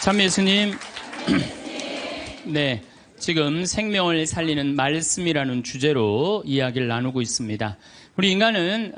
참 예수님, 네, 지금 생명을 살리는 말씀이라는 주제로 이야기를 나누고 있습니다. 우리 인간은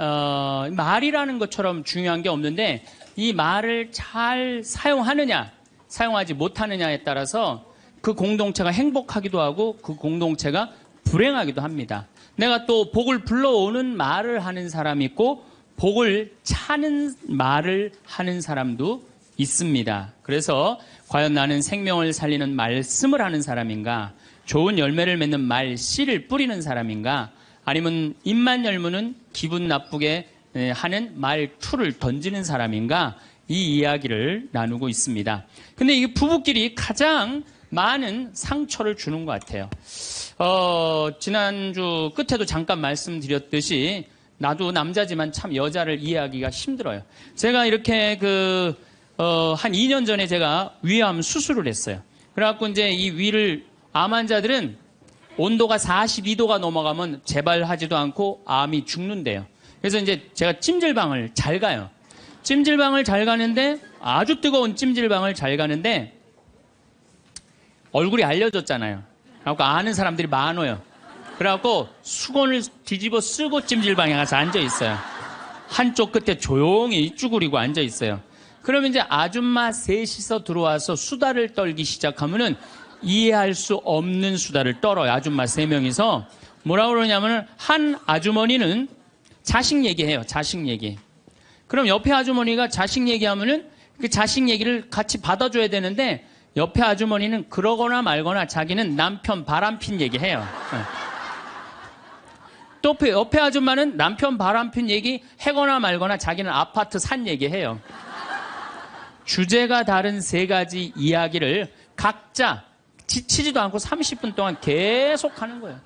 말이라는 것처럼 중요한 게 없는데 이 말을 잘 사용하느냐, 사용하지 못하느냐에 따라서 그 공동체가 행복하기도 하고 그 공동체가 불행하기도 합니다. 내가 또 복을 불러오는 말을 하는 사람이 있고 복을 차는 말을 하는 사람도 있습니다. 그래서 과연 나는 생명을 살리는 말씀을 하는 사람인가, 좋은 열매를 맺는 말 씨를 뿌리는 사람인가, 아니면 입만 열무는 기분 나쁘게 하는 말투를 던지는 사람인가, 이 이야기를 나누고 있습니다. 근데 이 부부끼리 가장 많은 상처를 주는 것 같아요. 지난주 끝에도 잠깐 말씀드렸듯이 나도 남자지만 참 여자를 이해하기가 힘들어요. 제가 이렇게 한 2년 전에 제가 위암 수술을 했어요. 그래갖고 이제 이 위를, 암 환자들은 온도가 42도가 넘어가면 재발하지도 않고 암이 죽는데요. 그래서 이제 제가 찜질방을 잘 가요. 찜질방을 잘 가는데, 아주 뜨거운 찜질방을 잘 가는데, 얼굴이 알려졌잖아요. 그래갖고 아는 사람들이 많아요. 그래갖고 수건을 뒤집어 쓰고 찜질방에 가서 앉아 있어요. 한쪽 끝에 조용히 쭈그리고 앉아 있어요. 그러면 이제 아줌마 셋이서 들어와서 수다를 떨기 시작하면은 이해할 수 없는 수다를 떨어요. 아줌마 3명이서. 뭐라고 그러냐면은 한 아주머니는 자식 얘기해요. 자식 얘기. 그럼 옆에 아주머니가 자식 얘기하면은 그 자식 얘기를 같이 받아줘야 되는데 옆에 아주머니는 그러거나 말거나 자기는 남편 바람핀 얘기해요. 또 옆에 아줌마는 남편 바람핀 얘기 해거나 말거나 자기는 아파트 산 얘기해요. 주제가 다른 3가지 이야기를 각자 지치지도 않고 30분 동안 계속 하는 거예요.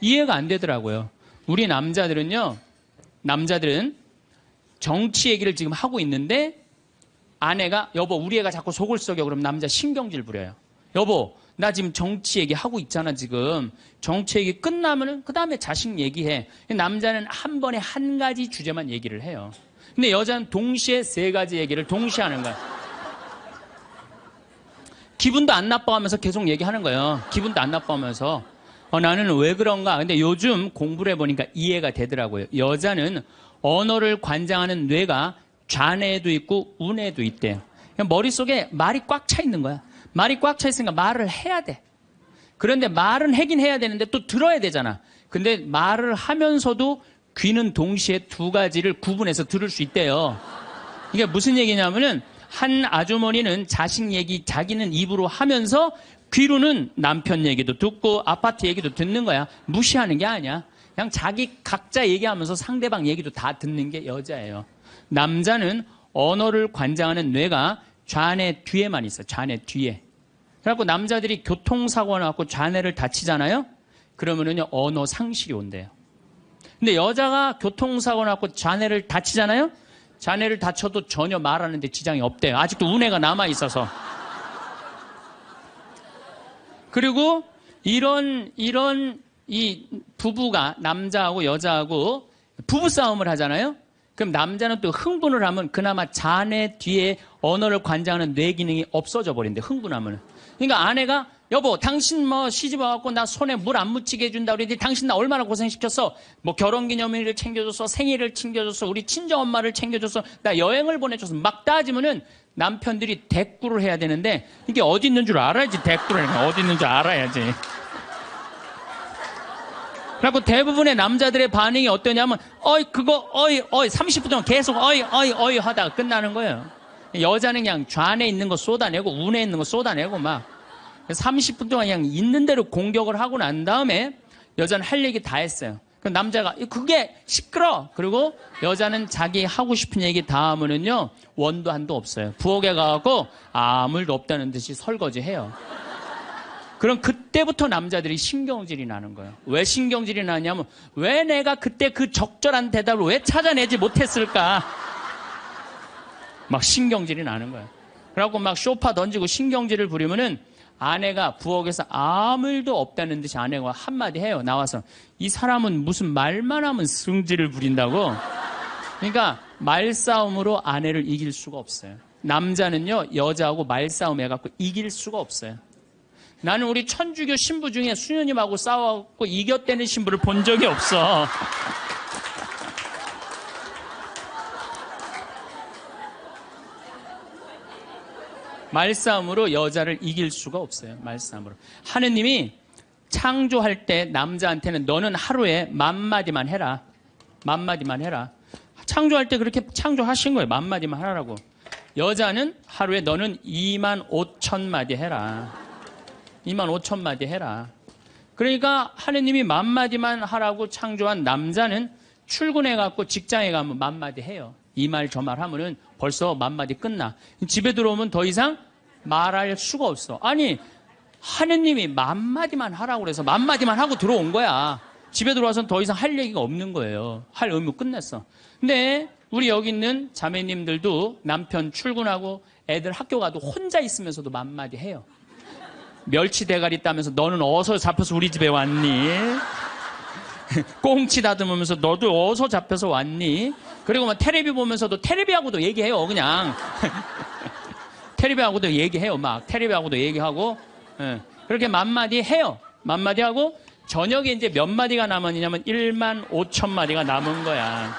이해가 안 되더라고요. 우리 남자들은 정치 얘기를 지금 하고 있는데 아내가 여보 우리 애가 자꾸 속을 썩여 그럼 남자 신경질 부려요. 여보 나 지금 정치 얘기 하고 있잖아 지금. 정치 얘기 끝나면은 그 다음에 자식 얘기해. 남자는 한 번에 한 가지 주제만 얘기를 해요. 근데 여자는 동시에 3가지 얘기를 동시에 하는 거야. 기분도 안 나빠하면서 계속 얘기하는 거예요. 기분도 안 나빠하면서. 나는 왜 그런가? 근데 요즘 공부를 해보니까 이해가 되더라고요. 여자는 언어를 관장하는 뇌가 좌뇌에도 있고 우뇌에도 있대요. 머릿속에 말이 꽉 차 있는 거야. 말이 꽉 차 있으니까 말을 해야 돼. 그런데 말은 하긴 해야 되는데 또 들어야 되잖아. 근데 말을 하면서도 귀는 동시에 2가지를 구분해서 들을 수 있대요. 이게 무슨 얘기냐면은 한 아주머니는 자식 얘기 자기는 입으로 하면서 귀로는 남편 얘기도 듣고 아파트 얘기도 듣는 거야. 무시하는 게 아니야. 그냥 자기 각자 얘기하면서 상대방 얘기도 다 듣는 게 여자예요. 남자는 언어를 관장하는 뇌가 좌뇌 뒤에만 있어요. 좌뇌 뒤에. 그래갖고 남자들이 교통사고 나갖고 좌뇌를 다치잖아요. 그러면은요 언어 상실이 온대요. 근데 여자가 교통사고 나갖고 좌뇌를 다치잖아요. 좌뇌를 다쳐도 전혀 말하는데 지장이 없대요. 아직도 우뇌가 남아있어서. 그리고 이런 이 부부가 남자하고 여자하고 부부싸움을 하잖아요. 그럼 남자는 또 흥분을 하면 그나마 좌뇌 뒤에 언어를 관장하는 뇌 기능이 없어져 버린대. 흥분하면. 그러니까 아내가 여보 당신 시집 와갖고 나 손에 물 안 묻히게 해준다 그랬더니 당신 나 얼마나 고생시켰어. 결혼기념일을 챙겨줬어. 생일을 챙겨줬어. 우리 친정엄마를 챙겨줬어. 나 여행을 보내줬어. 막 따지면은 남편들이 대꾸를 해야 되는데 이게 어디 있는 줄 알아야지. 대꾸를 해야 어디 있는 줄 알아야지. 그래갖고 대부분의 남자들의 반응이 어떠냐면 어이 30분 동안 계속 어이 하다가 끝나는 거예요. 여자는 그냥 좌뇌에 있는 거 쏟아내고 우뇌에 있는 거 쏟아내고 막 30분 동안 그냥 있는 대로 공격을 하고 난 다음에 여자는 할 얘기 다 했어요. 그럼 남자가 그게 시끄러. 그리고 여자는 자기 하고 싶은 얘기 다 하면은요 원도 한도 없어요. 부엌에 가갖고 아무 일도 없다는 듯이 설거지해요. 그럼 그때부터 남자들이 신경질이 나는 거예요. 왜 신경질이 나냐면 왜 내가 그때 그 적절한 대답을 왜 찾아내지 못했을까? 막 신경질이 나는 거예요. 그래갖고 막 쇼파 던지고 신경질을 부리면은 아내가 부엌에서 아무 일도 없다는 듯이 아내가 한마디 해요. 나와서 이 사람은 무슨 말만 하면 승질을 부린다고. 그러니까 말싸움으로 아내를 이길 수가 없어요. 남자는요, 여자하고 말싸움 해갖고 이길 수가 없어요. 나는 우리 천주교 신부 중에 수녀님하고 싸워갖고 이겼다는 신부를 본 적이 없어. 말싸움으로 여자를 이길 수가 없어요. 말싸움으로. 하느님이 창조할 때 남자한테는 너는 하루에 10,000마디만 해라. 10,000마디만 해라. 창조할 때 그렇게 창조하신 거예요. 10,000마디만 하라고. 여자는 하루에 너는 25,000마디 해라. 25,000마디 해라. 그러니까 하느님이 10,000마디만 하라고 창조한 남자는 출근해갖고 직장에 가면 10,000마디 해요. 이 말 저 말 하면은 벌써 10,000마디 끝나. 집에 들어오면 더 이상 말할 수가 없어. 아니, 하느님이 10,000마디만 하라고 그래서 10,000마디만 하고 들어온 거야. 집에 들어와서는 더 이상 할 얘기가 없는 거예요. 할 의무 끝냈어. 근데 우리 여기 있는 자매님들도 남편 출근하고 애들 학교 가도 혼자 있으면서도 10,000마디 해요. 멸치 대가리 따면서 너는 어디서 잡혀서 우리 집에 왔니? 꽁치 다듬으면서 너도 어디서 잡혀서 왔니? 그리고 막 테레비 보면서도 테레비하고도 얘기해요. 그냥 테레비하고도 얘기해요. 막 테레비하고도 얘기하고 그렇게 10,000마디 해요. 10,000마디 하고 저녁에 이제 몇 마디가 남았냐면 15,000마디가 남은 거야.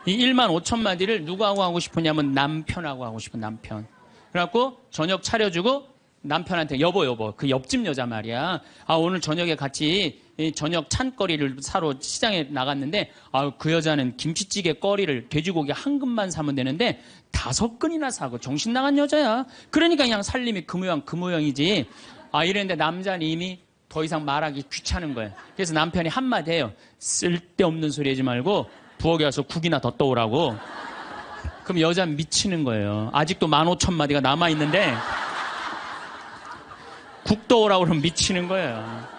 이 15,000마디를 누구하고 하고 싶으냐면 남편하고 하고 싶은 남편. 그래갖고 저녁 차려주고 남편한테 여보 그 옆집 여자 말이야. 아 오늘 저녁에 같이 저녁 찬거리를 사러 시장에 나갔는데 그 여자는 김치찌개 거리를 돼지고기 한 근만 사면 되는데 5근이나 사고 정신 나간 여자야. 그러니까 그냥 살림이 그 모양이지. 이랬는데 남자는 이미 더 이상 말하기 귀찮은 거예요. 그래서 남편이 한마디 해요. 쓸데없는 소리 하지 말고 부엌에 가서 국이나 더 떠오라고. 그럼 여자는 미치는 거예요. 아직도 15,000마디가 남아있는데 국 떠오라고 그러면 미치는 거예요.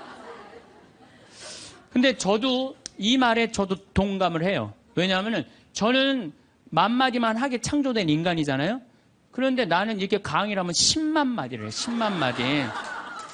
근데 저도 이 말에 저도 동감을 해요. 왜냐하면 저는 10,000마디만 하게 창조된 인간이잖아요. 그런데 나는 이렇게 강의를 하면 10만 마디를 해요. 10만 마디.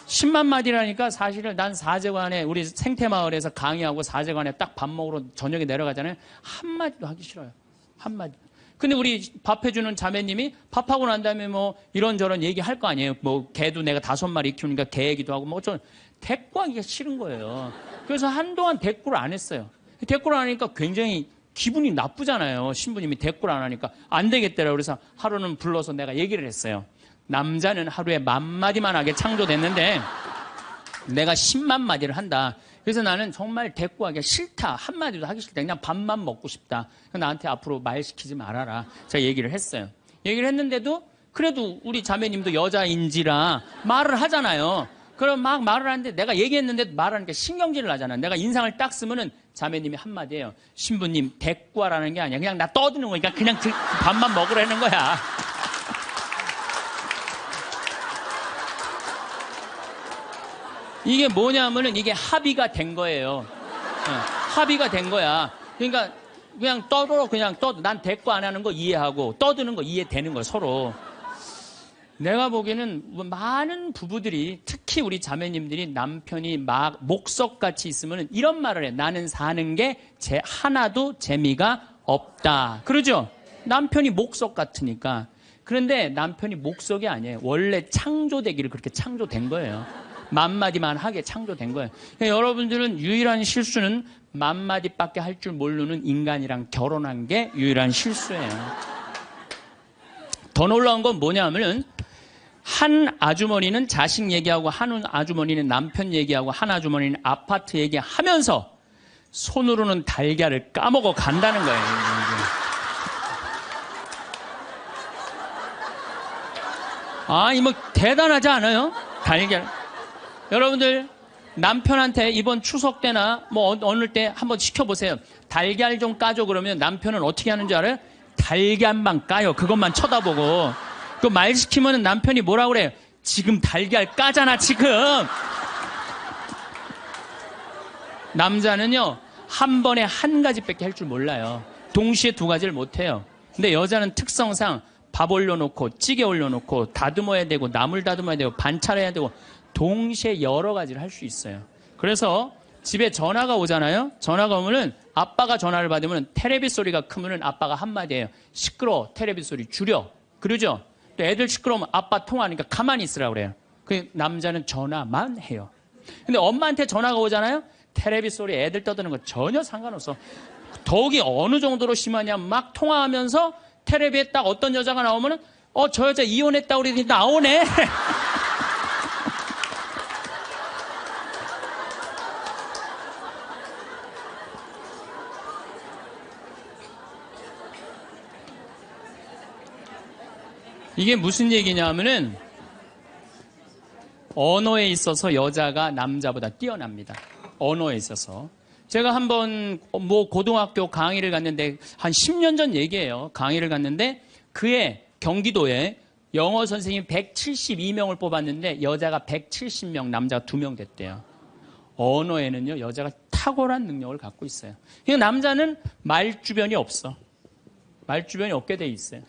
10만 마디라니까 사실은 난 사제관에 우리 생태마을에서 강의하고 사제관에 딱 밥 먹으러 저녁에 내려가잖아요. 한마디도 하기 싫어요. 한마디. 근데 우리 밥 해주는 자매님이 밥하고 난 다음에 뭐 이런저런 얘기할 거 아니에요. 뭐 개도 내가 5마리 키우니까 개 얘기도 하고 뭐 좀 대꾸하기가 싫은 거예요. 그래서 한동안 대꾸를 안 했어요. 대꾸를 안 하니까 굉장히 기분이 나쁘잖아요. 신부님이 대꾸를 안 하니까 안 되겠더라고요. 그래서 하루는 불러서 내가 얘기를 했어요. 남자는 하루에 10,000마디만 하게 창조됐는데 내가 10만 마디를 한다. 그래서 나는 정말 대꾸하기가 싫다. 한마디도 하기 싫다. 그냥 밥만 먹고 싶다. 나한테 앞으로 말 시키지 말아라. 제가 얘기를 했어요. 얘기를 했는데도 그래도 우리 자매님도 여자인지라 말을 하잖아요. 그럼 막 말을 하는데 내가 얘기했는데 말하니까 신경질을 하잖아. 내가 인상을 딱 쓰면은 자매님이 한마디예요. 신부님 대꾸하라는 게 아니야. 그냥 나 떠드는 거니까 그냥 밥만 먹으라는 거야. 이게 뭐냐면은 이게 합의가 된 거예요. 합의가 된 거야. 그러니까 그냥 떠들어 그냥 떠. 난 대꾸 안 하는 거 이해하고 떠드는 거 이해되는 거야 서로. 내가 보기에는 많은 부부들이 특히 우리 자매님들이 남편이 막 목석같이 있으면 이런 말을 해. 나는 사는 게 하나도 재미가 없다. 그러죠? 남편이 목석 같으니까. 그런데 남편이 목석이 아니에요. 원래 창조되기를 그렇게 창조된 거예요. 10,000마디만 하게 창조된 거예요. 그러니까 여러분들은 유일한 실수는 10,000마디밖에 할 줄 모르는 인간이랑 결혼한 게 유일한 실수예요. 더 놀라운 건 뭐냐면은 한 아주머니는 자식 얘기하고 한 아주머니는 남편 얘기하고 한 아주머니는 아파트 얘기하면서 손으로는 달걀을 까먹어 간다는 거예요. 뭐 대단하지 않아요? 달걀. 여러분들 남편한테 이번 추석 때나 뭐 어느 때 한번 시켜보세요. 달걀 좀 까줘 그러면 남편은 어떻게 하는 줄 알아요? 달걀만 까요. 그것만 쳐다보고. 그 말 시키면 남편이 뭐라고 그래요? 지금 달걀 까잖아 지금. 남자는요 한 번에 한 가지밖에 할 줄 몰라요. 동시에 두 가지를 못해요. 근데 여자는 특성상 밥 올려놓고 찌개 올려놓고 다듬어야 되고 나물 다듬어야 되고 반찬해야 되고 동시에 여러 가지를 할 수 있어요. 그래서 집에 전화가 오잖아요. 전화가 오면은 아빠가 전화를 받으면 테레비 소리가 크면은 아빠가 한마디예요. 시끄러워. 테레비 소리 줄여. 그러죠? 또 애들 시끄러우면 아빠 통화하니까 가만히 있으라고 그래요. 그 남자는 전화만 해요. 근데 엄마한테 전화가 오잖아요. 테레비 소리 애들 떠드는 거 전혀 상관없어. 더욱이 어느 정도로 심하냐 막 통화하면서 테레비에 딱 어떤 여자가 나오면은 저 여자 이혼했다고 그러더니 나오네. 이게 무슨 얘기냐면은 언어에 있어서 여자가 남자보다 뛰어납니다. 언어에 있어서. 제가 한번 고등학교 강의를 갔는데 한 10년 전 얘기예요. 강의를 갔는데 그해 경기도에 영어 선생님 172명을 뽑았는데 여자가 170명, 남자가 2명 됐대요. 언어에는요, 여자가 탁월한 능력을 갖고 있어요. 그러니까 남자는 말주변이 없어. 말주변이 없게 돼 있어요.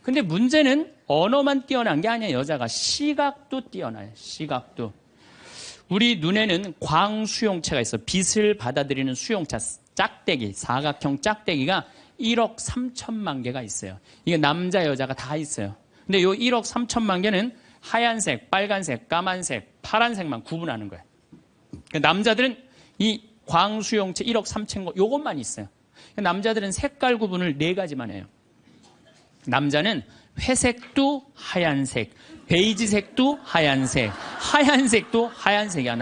근데 문제는 언어만 뛰어난 게 아니에요. 여자가 시각도 뛰어나요. 시각도. 우리 눈에는 광수용체가 있어. 빛을 받아들이는 수용체, 짝대기, 사각형 짝대기가 1억 3천만 개가 있어요. 이게 남자, 여자가 다 있어요. 근데 요 1억 3천만 개는 하얀색, 빨간색, 까만색, 파란색만 구분하는 거예요. 그러니까 남자들은 이 광수용체 1억 3천 거, 요것만 있어요. 그러니까 남자들은 색깔 구분을 4가지만 해요. 남자는 회색도 하얀색, 베이지색도 하얀색, 하얀색도 하얀색이야.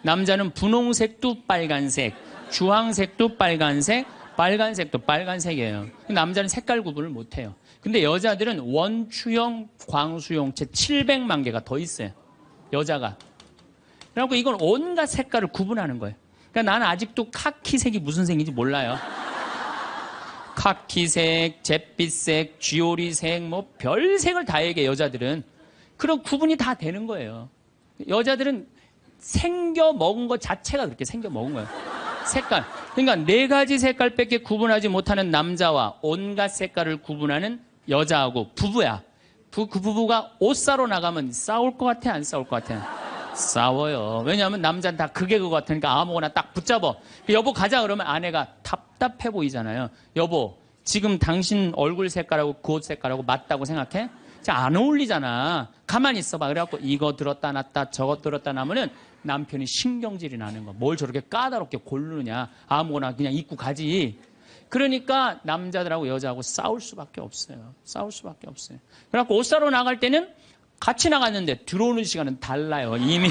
남자는 분홍색도 빨간색, 주황색도 빨간색, 빨간색도 빨간색이에요. 남자는 색깔 구분을 못해요. 근데 여자들은 원추형 광수용체 700만 개가 더 있어요. 여자가. 그래갖고 이건 온갖 색깔을 구분하는 거예요. 그러니까 나는 아직도 카키색이 무슨 색인지 몰라요. 카키색, 잿빛색, 쥐오리색, 뭐 별색을 다 얘기해 여자들은. 그런 구분이 다 되는 거예요. 여자들은 생겨 먹은 것 자체가 그렇게 생겨 먹은 거예요. 색깔. 그러니까 4가지 색깔밖에 구분하지 못하는 남자와 온갖 색깔을 구분하는 여자하고 부부야. 그 부부가 옷 사러 나가면 싸울 것 같아, 안 싸울 것 같아? 싸워요. 왜냐하면 남자는 다 그게 그거 같으니까 아무거나 딱 붙잡아. 여보 가자 그러면 아내가 답답해 보이잖아요. 여보 지금 당신 얼굴 색깔하고 그 옷 색깔하고 맞다고 생각해? 안 어울리잖아. 가만히 있어봐. 그래갖고 이거 들었다 놨다 저거 들었다 놔면은 남편이 신경질이 나는 거. 뭘 저렇게 까다롭게 고르느냐. 아무거나 그냥 입고 가지. 그러니까 남자들하고 여자하고 싸울 수밖에 없어요. 싸울 수밖에 없어요. 그래갖고 옷 사러 나갈 때는 같이 나갔는데 들어오는 시간은 달라요. 이미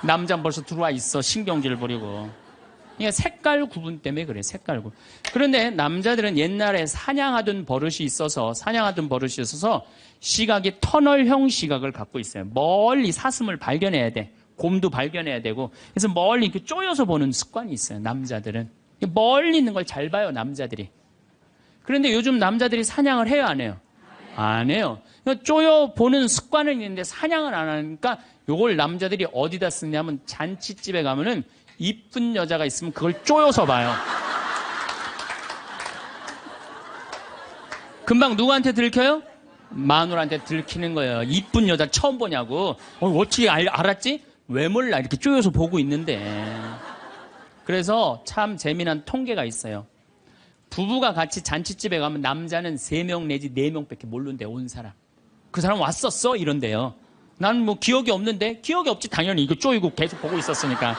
남자는 벌써 들어와 있어. 신경질 부리고. 그러니까 색깔 구분 때문에 그래. 색깔 구분. 그런데 남자들은 옛날에 사냥하던 버릇이 있어서 시각이 터널형 시각을 갖고 있어요. 멀리 사슴을 발견해야 돼. 곰도 발견해야 되고. 그래서 멀리 이렇게 쪼여서 보는 습관이 있어요. 남자들은. 멀리 있는 걸 잘 봐요. 남자들이. 그런데 요즘 남자들이 사냥을 해요, 안 해요? 안 해요. 쪼여 보는 습관은 있는데 사냥을 안 하니까 요걸 남자들이 어디다 쓰냐면 잔치집에 가면은 이쁜 여자가 있으면 그걸 쪼여서 봐요. 금방 누구한테 들켜요? 마누라한테 들키는 거예요. 이쁜 여자 처음 보냐고. 어떻게 알았지? 왜 몰라? 이렇게 쪼여서 보고 있는데. 그래서 참 재미난 통계가 있어요. 부부가 같이 잔치집에 가면 남자는 3명 내지 4명밖에 모르는데 온 사람. 그 사람 왔었어? 이런데요. 나는 뭐 기억이 없는데? 기억이 없지. 당연히 이거 쪼이고 계속 보고 있었으니까.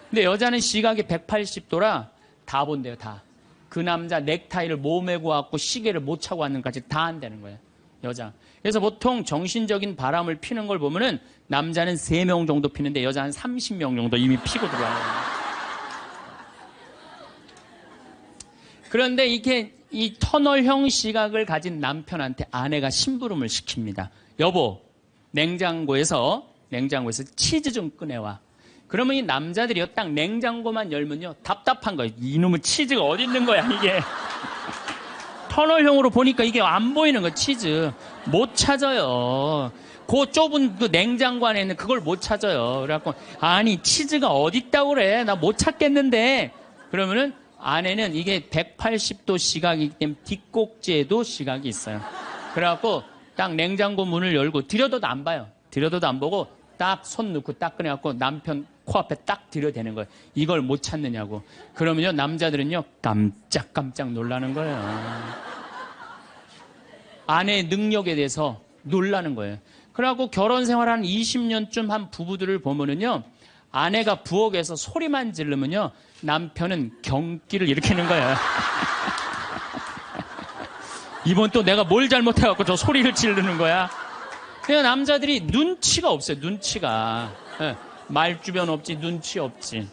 근데 여자는 시각이 180도라 다 본대요. 다. 그 남자 넥타이를 못 메고 왔고 시계를 못 차고 왔는까지 다 한다는 거예요. 여자. 그래서 보통 정신적인 바람을 피는 걸 보면은 남자는 3명 정도 피는데 여자는 30명 정도 이미 피고 들어와요. 그런데 이렇게 이 터널형 시각을 가진 남편한테 아내가 심부름을 시킵니다. 여보, 냉장고에서 치즈 좀 꺼내와. 그러면 이 남자들이요, 딱 냉장고만 열면요, 답답한 거예요. 이놈의 치즈가 어디 있는 거야, 이게. 터널형으로 보니까 이게 안 보이는 거야, 치즈. 못 찾아요. 그 좁은 그 냉장고 안에 있는 그걸 못 찾아요. 그래갖고, 아니, 치즈가 어디 있다고 그래. 나 못 찾겠는데. 그러면은, 아내는 이게 180도 시각이기 때문에 뒷꼭지에도 시각이 있어요. 그래갖고 딱 냉장고 문을 열고 들여다도 안 봐요. 들여다도 안 보고 딱 손 넣고 딱 꺼내갖고 남편 코앞에 딱 들여대는 거예요. 이걸 못 찾느냐고. 그러면요, 남자들은요, 깜짝깜짝 놀라는 거예요. 아내의 능력에 대해서 놀라는 거예요. 그래갖고 결혼 생활 한 20년쯤 한 부부들을 보면은요, 아내가 부엌에서 소리만 지르면요, 남편은 경기를 일으키는 거예요. 이번 또 내가 뭘 잘못해갖고 저 소리를 지르는 거야. 그냥 남자들이 눈치가 없어요. 눈치가. 말주변 없지, 눈치 없지.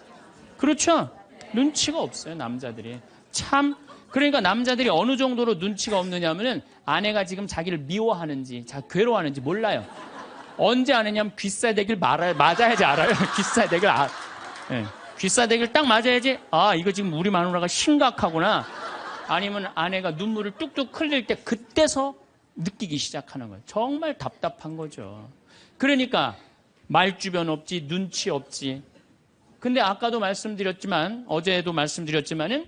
그렇죠? 눈치가 없어요, 남자들이. 참. 그러니까 남자들이 어느 정도로 눈치가 없느냐면은 아내가 지금 자기를 미워하는지, 괴로워하는지 몰라요. 언제 아느냐면 귀싸대기를 맞아야지 알아요. 귀싸대기를 귀싸대기를 딱 맞아야지, 아, 이거 지금 우리 마누라가 심각하구나. 아니면 아내가 눈물을 뚝뚝 흘릴 때 그때서 느끼기 시작하는 거예요. 정말 답답한 거죠. 그러니까 말주변 없지, 눈치 없지. 근데 아까도 말씀드렸지만, 어제도 말씀드렸지만은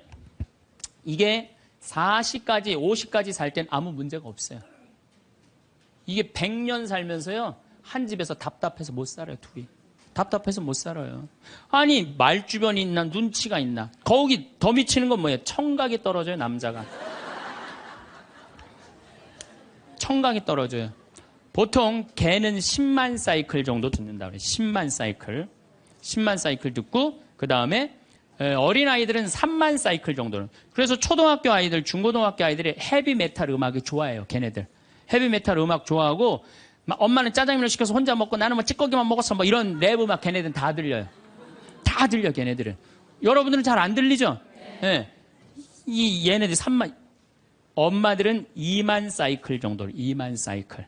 이게 40까지, 50까지 살 땐 아무 문제가 없어요. 이게 100년 살면서요, 한 집에서 답답해서 못 살아요, 둘이. 답답해서 못 살아요. 아니, 말주변이 있나, 눈치가 있나. 거기 더 미치는 건 뭐예요? 청각이 떨어져요, 남자가. 청각이 떨어져요. 보통 개는 10만 사이클 정도 듣는다고 그래요. 10만 사이클. 10만 사이클 듣고, 그 다음에 어린아이들은 3만 사이클 정도는. 그래서 초등학교 아이들, 중고등학교 아이들이 헤비메탈 음악이 좋아해요, 걔네들. 헤비메탈 음악 좋아하고, 엄마는 짜장면을 시켜서 혼자 먹고 나는 뭐 찌꺼기만 먹었어, 뭐 이런 랩 음악 걔네들은 다 들려요. 다 들려, 걔네들은. 여러분들은 잘 안 들리죠? 예. 얘네들 3만, 엄마들은 2만 사이클 정도, 2만 사이클.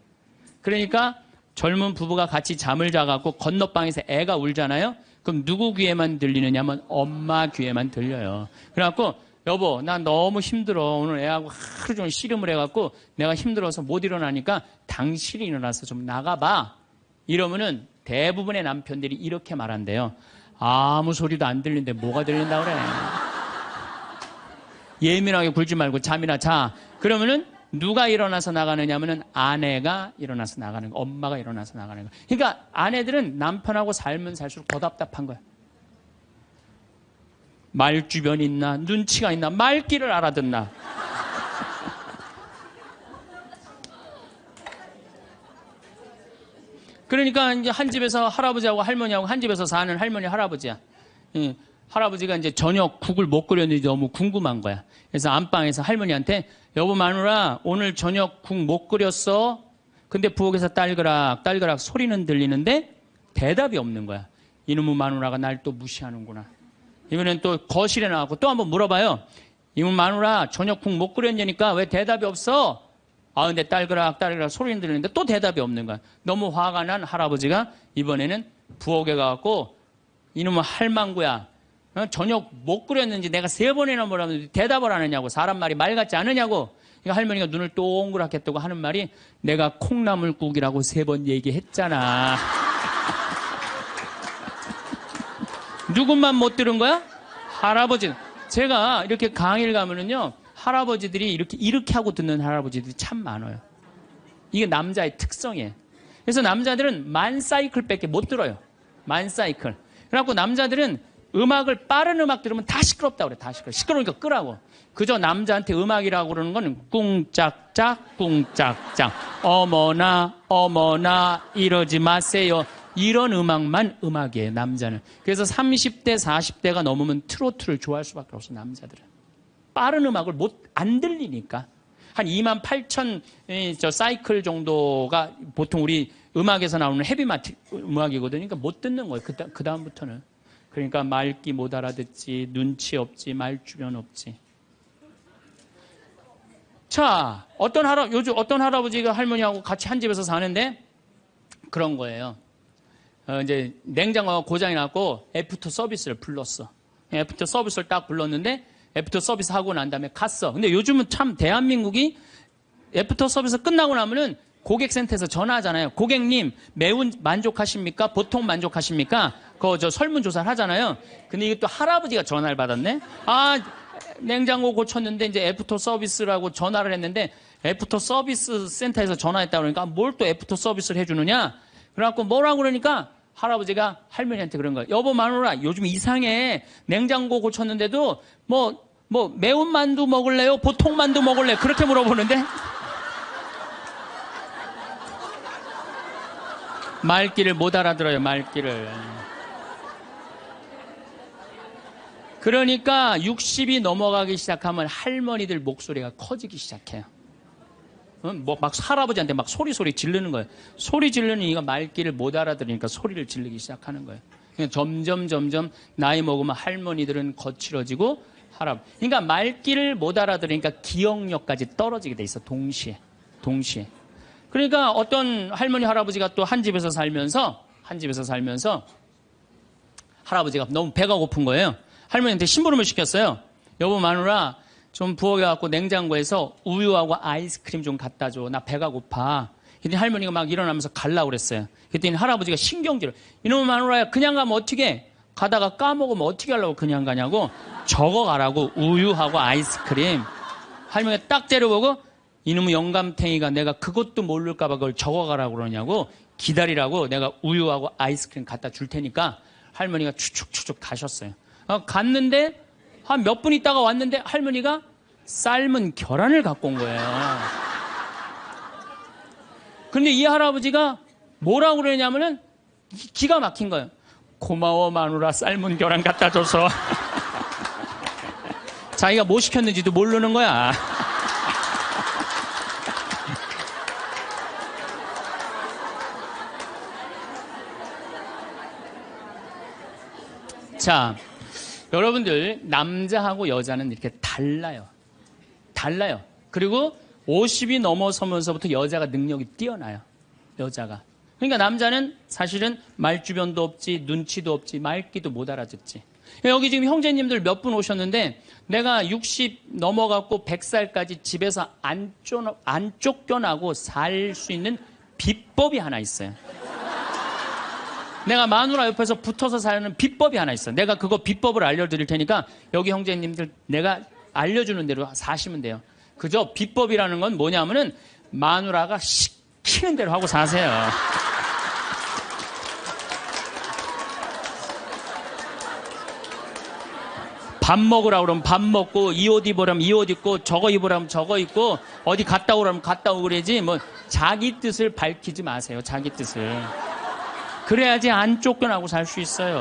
그러니까 젊은 부부가 같이 잠을 자갖고 건너방에서 애가 울잖아요? 그럼 누구 귀에만 들리느냐면 엄마 귀에만 들려요. 그래갖고, 여보, 나 너무 힘들어. 오늘 애하고 하루 종일 씨름을 해갖고 내가 힘들어서 못 일어나니까 당신이 일어나서 좀 나가봐. 이러면은 대부분의 남편들이 이렇게 말한대요. 아무 소리도 안 들리는데 뭐가 들린다 그래. 예민하게 굴지 말고 잠이나 자. 그러면은 누가 일어나서 나가느냐면은 아내가 일어나서 나가는 거, 엄마가 일어나서 나가는 거. 그러니까 아내들은 남편하고 살면 살수록 더 답답한 거야. 말주변이 있나, 눈치가 있나, 말귀를 알아듣나. 그러니까 이제 한 집에서 할아버지하고 할머니하고 한 집에서 사는 할머니, 할아버지야. 할아버지가 이제 저녁 국을 못 끓였는지 너무 궁금한 거야. 그래서 안방에서 할머니한테, 여보 마누라, 오늘 저녁 국 못 끓였어? 근데 부엌에서 딸그락, 딸그락 소리는 들리는데 대답이 없는 거야. 이놈의 마누라가 날 또 무시하는구나. 이번엔 또 거실에 나가고 또 한번 물어봐요. 이놈의 마누라, 저녁 국 못 끓였냐니까 왜 대답이 없어? 아, 근데 딸그락, 딸그락 소리는 들리는데 또 대답이 없는 거야. 너무 화가 난 할아버지가 이번에는 부엌에 가갖고, 이놈의 할망구야, 저녁 못 끓였는지 내가 3번이나 물었는데 대답을 안 하냐고. 사람 말이 말 같지 않으냐고. 그러니까 할머니가 눈을 동그랗게 뜨고 하는 말이, 내가 콩나물국이라고 3번 얘기했잖아. 누군만 못 들은 거야? 할아버지. 제가 이렇게 강의를 가면은요, 할아버지들이 이렇게 하고 듣는 할아버지들이 참 많아요. 이게 남자의 특성이에요. 그래서 남자들은 만 사이클밖에 못 들어요. 만 사이클. 그래갖고 남자들은 음악을, 빠른 음악 들으면 다 시끄럽다고 그래. 다 시끄러워. 시끄러우니까 끄라고. 그저 남자한테 음악이라고 그러는 건 꿍짝짝, 꿍짝짝. 어머나, 어머나, 이러지 마세요. 이런 음악만 음악이에요, 남자는. 그래서 30대, 40대가 넘으면 트로트를 좋아할 수밖에 없어, 남자들은. 빠른 음악을 안 들리니까. 한 28,000 사이클 정도가 보통 우리 음악에서 나오는 헤비마트 음악이거든요. 그러니까 못 듣는 거예요, 그 다음부터는. 그러니까 말귀 못 알아듣지, 눈치 없지, 말주변 없지. 자, 요즘 어떤 할아버지가 할머니하고 같이 한 집에서 사는데 그런 거예요. 이제 냉장고가 고장이 났고 애프터 서비스를 불렀어. 애프터 서비스를 딱 불렀는데 애프터 서비스 하고 난 다음에 갔어. 근데 요즘은 참 대한민국이 애프터 서비스 끝나고 나면은 고객센터에서 전화하잖아요. 고객님, 매운 만족하십니까? 보통 만족하십니까? 저 설문조사를 하잖아요. 근데 이게 또 할아버지가 전화를 받았네? 아, 냉장고 고쳤는데 이제 애프터 서비스라고 전화를 했는데 애프터 서비스 센터에서 전화했다고 그러니까 뭘 또 애프터 서비스를 해주느냐? 그래갖고 뭐라고 그러니까 할아버지가 할머니한테 그런 거예요. 여보 마누라 요즘 이상해. 냉장고 고쳤는데도 뭐 매운 만두 먹을래요? 보통 만두 먹을래요? 그렇게 물어보는데 말귀를 못 알아들어요. 말귀를. 그러니까 60이 넘어가기 시작하면 할머니들 목소리가 커지기 시작해요. 막 할아버지한테 막 소리 지르는 거예요. 소리 지르는 이가 말귀를 못 알아들으니까 소리를 지르기 시작하는 거예요. 점점 나이 먹으면 할머니들은 거칠어지고 그러니까 말귀를 못 알아들으니까 기억력까지 떨어지게 돼 있어. 동시에. 그러니까 어떤 할머니 할아버지가 또 한 집에서 살면서 할아버지가 너무 배가 고픈 거예요. 할머니한테 심부름을 시켰어요. 여보 마누라 좀 부엌에갖고 냉장고에서 우유하고 아이스크림 좀 갖다 줘. 나 배가 고파. 그랬더니 할머니가 막 일어나면서 가려고 그랬어요. 그랬더니 할아버지가 신경질을. 이놈의 마누라야 그냥 가면 어떻게 가다가 까먹으면 어떻게 하려고 그냥 가냐고. 적어가라고. 우유하고 아이스크림. 할머니가 딱 때려보고 이놈의 영감탱이가 내가 그것도 모를까봐 그걸 적어가라고 그러냐고. 기다리라고 내가 우유하고 아이스크림 갖다 줄 테니까. 할머니가 추측 가셨어요. 갔는데 한 몇 분 있다가 왔는데 할머니가 삶은 계란을 갖고 온 거예요. 근데 이 할아버지가 뭐라고 그러냐면은 기가 막힌 거예요. 고마워 마누라 삶은 계란 갖다 줘서. 자기가 뭐 시켰는지도 모르는 거야. 자, 여러분들 남자하고 여자는 이렇게 달라요. 그리고 50이 넘어서면서부터 여자가 능력이 뛰어나요. 여자가. 그러니까 남자는 사실은 말주변도 없지, 눈치도 없지, 말귀도 못 알아듣지. 여기 지금 형제님들 몇 분 오셨는데 내가 60 넘어갔고 100살까지 집에서 안 쫓겨나고 살 수 있는 비법이 하나 있어요. 내가 마누라 옆에서 붙어서 사는 비법이 하나 있어. 내가 그거 비법을 알려드릴 테니까 여기 형제님들 내가 알려주는 대로 사시면 돼요. 그저 비법이라는 건 뭐냐면은 마누라가 시키는 대로 하고 사세요. 밥 먹으라고 그러면 밥 먹고 이 옷 입으라면 이 옷 입고 저거 입으라면 저거 입고 어디 갔다 오라면 갔다 오고 그러지 뭐 자기 뜻을 밝히지 마세요. 자기 뜻을. 그래야지 안 쫓겨나고 살 수 있어요.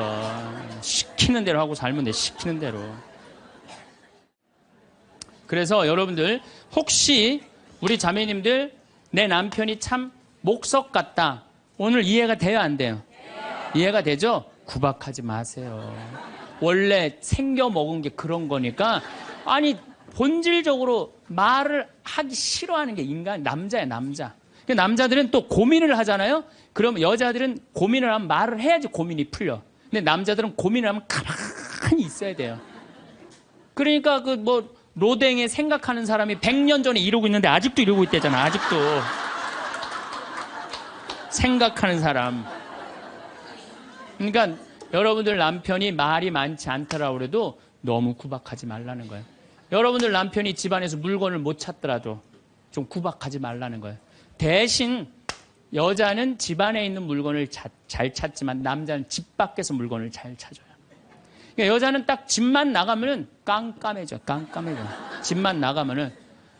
시키는 대로 하고 살면 돼. 시키는 대로. 그래서 여러분들 혹시 우리 자매님들 내 남편이 참 목석 같다. 오늘 이해가 돼요? 안 돼요? 이해가 되죠? 구박하지 마세요. 원래 생겨 먹은 게 그런 거니까 아니 본질적으로 말을 하기 싫어하는 게 인간 남자야 남자. 남자들은 또 고민을 하잖아요. 그럼 여자들은 고민을 하면 말을 해야지 고민이 풀려. 근데 남자들은 고민을 하면 가만히 있어야 돼요. 그러니까 그 뭐 로댕에 생각하는 사람이 100년 전에 이러고 있는데 아직도 이러고 있대잖아. 아직도 생각하는 사람. 그러니까 여러분들 남편이 말이 많지 않더라고 그래도 너무 구박하지 말라는 거예요. 여러분들 남편이 집안에서 물건을 못 찾더라도 좀 구박하지 말라는 거예요. 대신 여자는 집안에 있는 물건을 잘 찾지만 남자는 집 밖에서 물건을 잘 찾아요. 그러니까 여자는 딱 집만 나가면은 깜깜해져. 집만 나가면은.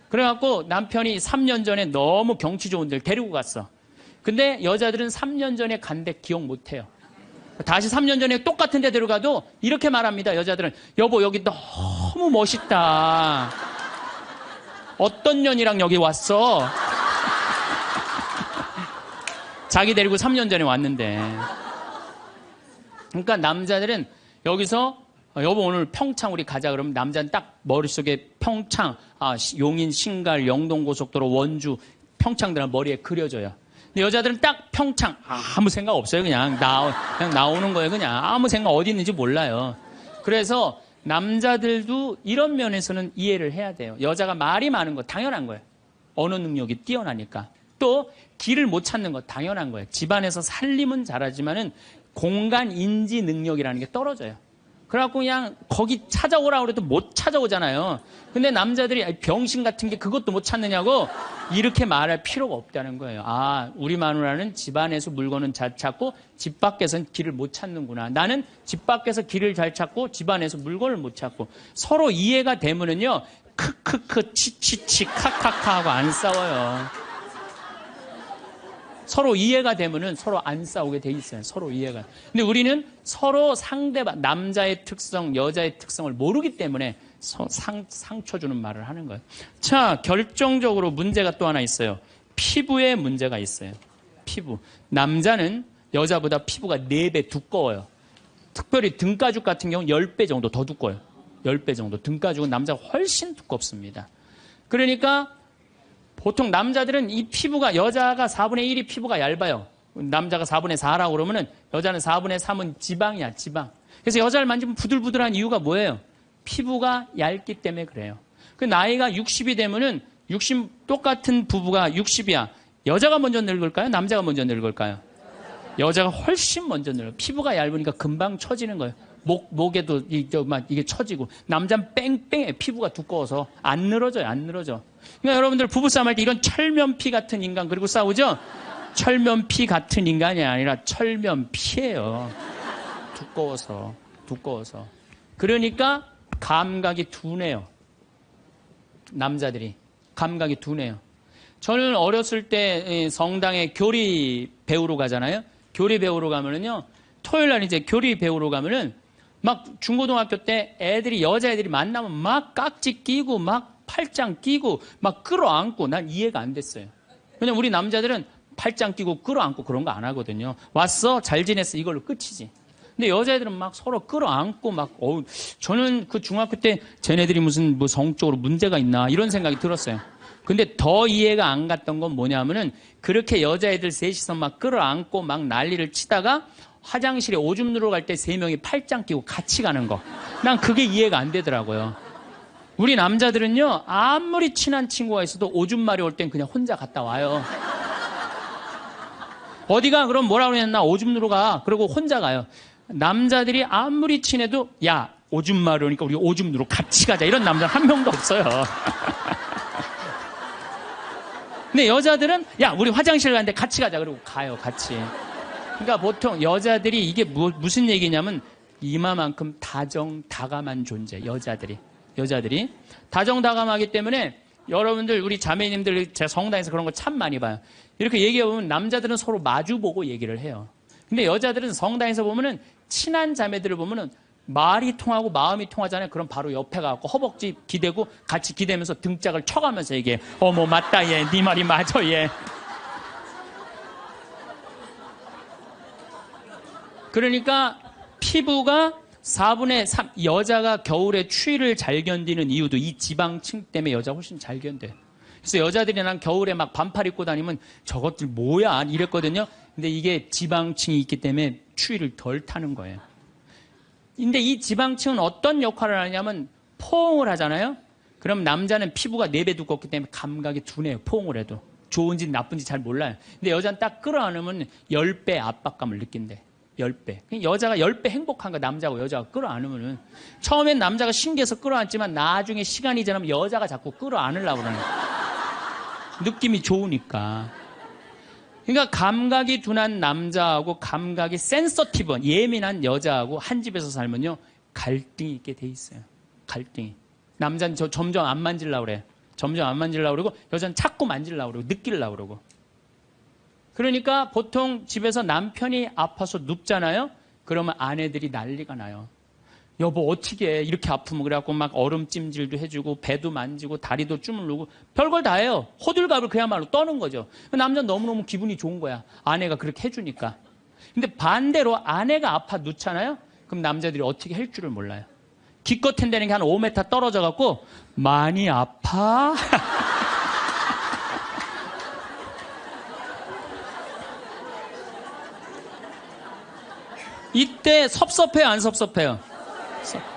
그래갖고 남편이 3년 전에 너무 경치 좋은 데를 데리고 갔어. 근데 여자들은 3년 전에 간 데 기억 못 해요. 다시 3년 전에 똑같은 데 데려가도 이렇게 말합니다. 여자들은 여보 여기 너무 멋있다. 어떤 년이랑 여기 왔어? 자기 데리고 3년 전에 왔는데. 그러니까 남자들은 여기서 여보 오늘 평창 우리 가자 그러면 남자는 딱 머릿속에 평창, 용인, 신갈, 영동고속도로, 원주, 평창들은 머리에 그려져요. 근데 여자들은 딱 평창 아무 생각 없어요. 그냥 나오는 거예요. 그냥 아무 생각 어디 있는지 몰라요. 그래서 남자들도 이런 면에서는 이해를 해야 돼요. 여자가 말이 많은 거 당연한 거예요. 언어 능력이 뛰어나니까. 또 길을 못 찾는 거 당연한 거예요. 집안에서 살림은 잘하지만은 공간 인지 능력이라는 게 떨어져요. 그래갖고 그냥 거기 찾아오라고 그래도 못 찾아오잖아요. 근데 남자들이 병신 같은 게 그것도 못 찾느냐고 이렇게 말할 필요가 없다는 거예요. 아, 우리 마누라는 집 안에서 물건은 잘 찾고 집 밖에서는 길을 못 찾는구나. 나는 집 밖에서 길을 잘 찾고 집 안에서 물건을 못 찾고. 서로 이해가 되면은요, 크크크 치치치 카카카 하고 안 싸워요. 서로 이해가 되면은 서로 안 싸우게 돼 있어요. 서로 이해가. 근데 우리는 서로 상대방, 남자의 특성, 여자의 특성을 모르기 때문에 상처 주는 말을 하는 거예요. 자, 결정적으로 문제가 또 하나 있어요. 피부에 문제가 있어요. 피부. 남자는 여자보다 피부가 4배 두꺼워요. 특별히 등가죽 같은 경우는 10배 정도 더 두꺼워요. 10배 정도. 등가죽은 남자가 훨씬 두껍습니다. 그러니까 보통 남자들은 이 피부가, 여자가 4분의 1이 피부가 얇아요. 남자가 4분의 4라고 그러면은 여자는 4분의 3은 지방이야, 지방. 그래서 여자를 만지면 부들부들한 이유가 뭐예요? 피부가 얇기 때문에 그래요. 그 나이가 60이 되면은 똑같은 부부가 60이야. 여자가 먼저 늙을까요? 남자가 먼저 늙을까요? 여자가 훨씬 먼저 늙어요. 피부가 얇으니까 금방 처지는 거예요. 목에도 이게 처지고. 남자는 뺑뺑해. 피부가 두꺼워서 안 늘어져요. 안 늘어져. 그러니까 여러분들 부부싸움 할 때 이런 철면피 같은 인간 그리고 싸우죠? 철면피 같은 인간이 아니라 철면피예요. 두꺼워서. 그러니까 감각이 둔해요. 남자들이. 감각이 둔해요. 저는 어렸을 때 성당에 교리 배우러 가잖아요. 교리 배우러 가면은요. 토요일 날 이제 교리 배우러 가면은 막 중고등학교 때 여자애들이 만나면 막 깍지 끼고 막 팔짱 끼고 막 끌어안고 난 이해가 안 됐어요. 왜냐면 우리 남자들은 팔짱 끼고 끌어안고 그런 거 안 하거든요. 왔어? 잘 지냈어? 이걸로 끝이지. 근데 여자애들은 막 서로 끌어안고 막, 저는 그 중학교 때 쟤네들이 무슨 뭐 성적으로 문제가 있나 이런 생각이 들었어요. 근데 더 이해가 안 갔던 건 뭐냐면은 그렇게 여자애들 셋이서 막 끌어안고 막 난리를 치다가 화장실에 오줌 누러 갈 때 3명이 팔짱 끼고 같이 가는 거. 난 그게 이해가 안 되더라고요. 우리 남자들은요, 아무리 친한 친구가 있어도 오줌 마려 올 땐 그냥 혼자 갔다 와요. 어디가? 그럼 뭐라 그러냐? 나 오줌 누러 가. 그리고 혼자 가요. 남자들이 아무리 친해도 야, 오줌 마려우니까 우리 오줌 누러 같이 가자. 이런 남자 한 명도 없어요. 근데 여자들은 야, 우리 화장실 가는데 같이 가자. 그러고 가요, 같이. 그러니까 보통 여자들이 이게 무슨 얘기냐면 이마만큼 다정다감한 존재. 여자들이 다정다감하기 때문에 여러분들 우리 자매님들 제가 성당에서 그런 거 참 많이 봐요. 이렇게 얘기해보면 남자들은 서로 마주보고 얘기를 해요. 근데 여자들은 성당에서 보면은 친한 자매들을 보면은 말이 통하고 마음이 통하잖아요. 그럼 바로 옆에 가고 허벅지 기대고 같이 기대면서 등짝을 쳐가면서 얘기해. 어머 맞다 얘. 네 말이 맞아 얘. 그러니까 피부가 4분의 3, 여자가 겨울에 추위를 잘 견디는 이유도 이 지방층 때문에 여자가 훨씬 잘 견뎌요. 그래서 여자들이 난 겨울에 막 반팔 입고 다니면 저것들 뭐야 이랬거든요. 근데 이게 지방층이 있기 때문에 추위를 덜 타는 거예요. 근데 이 지방층은 어떤 역할을 하냐면 포옹을 하잖아요. 그럼 남자는 피부가 4배 두껍기 때문에 감각이 둔해요. 포옹을 해도. 좋은지 나쁜지 잘 몰라요. 근데 여자는 딱 끌어안으면 10배 압박감을 느낀대. 10배. 여자가 10배 행복한 거 남자고 여자가 끌어안으면은 처음엔 남자가 신기해서 끌어안지만 나중에 시간이 지나면 여자가 자꾸 끌어안으려고 그러는 느낌이 좋으니까. 그러니까 감각이 둔한 남자하고 감각이 센서티브, 예민한 여자하고 한 집에서 살면요 갈등이 있게 돼 있어요. 갈등이. 남자는 점점 안 만지려고 그래. 점점 안 만지려고 그러고 여자는 자꾸 만지려고 그러고 느끼려고 그러고. 그러니까 보통 집에서 남편이 아파서 눕잖아요. 그러면 아내들이 난리가 나요. 여보 어떻게 해? 이렇게 아프면 그래갖고 막 얼음찜질도 해주고 배도 만지고 다리도 주물르고 별걸 다 해요. 호들갑을 그야말로 떠는 거죠. 남자는 너무너무 기분이 좋은 거야. 아내가 그렇게 해주니까. 근데 반대로 아내가 아파 눕잖아요. 그럼 남자들이 어떻게 할 줄을 몰라요. 기껏 한다는 게 한 5m 떨어져 갖고 많이 아파? 이때 섭섭해요, 안 섭섭해요?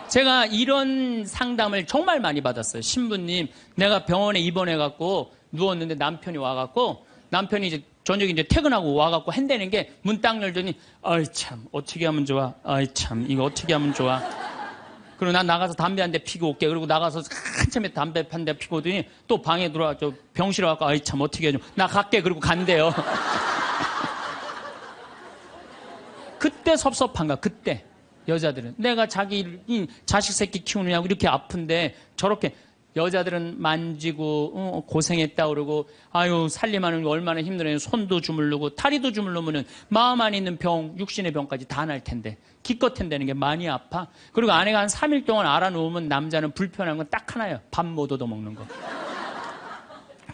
제가 이런 상담을 정말 많이 받았어요. 신부님, 내가 병원에 입원해갖고 누웠는데 남편이 와갖고, 남편이 이제 저녁에 이제 퇴근하고 와갖고 한다는 게 문 딱 열더니, 아이 참, 어떻게 하면 좋아? 아이 참, 이거 어떻게 하면 좋아? 그리고 난 나가서 담배 한 대 피고 올게. 그리고 나가서 한참에 담배 한 대 피고 오더니 또 방에 들어와 병실에 와서 아이 참 어떻게 해줘. 나 갈게. 그리고 간대요. 그때 섭섭한 거야. 그때 여자들은 내가 자기 자식 새끼 키우느냐고 이렇게 아픈데 저렇게 여자들은 만지고 고생했다 그러고 아유 살림하는 거 얼마나 힘들어요. 손도 주물르고 다리도 주물르면은 마음 안에 있는 병 육신의 병까지 다 날 텐데 기껏한다는 게 많이 아파. 그리고 아내가 한 3일 동안 알아놓으면 남자는 불편한 건 딱 하나예요. 밥 못 얻어 먹는 거.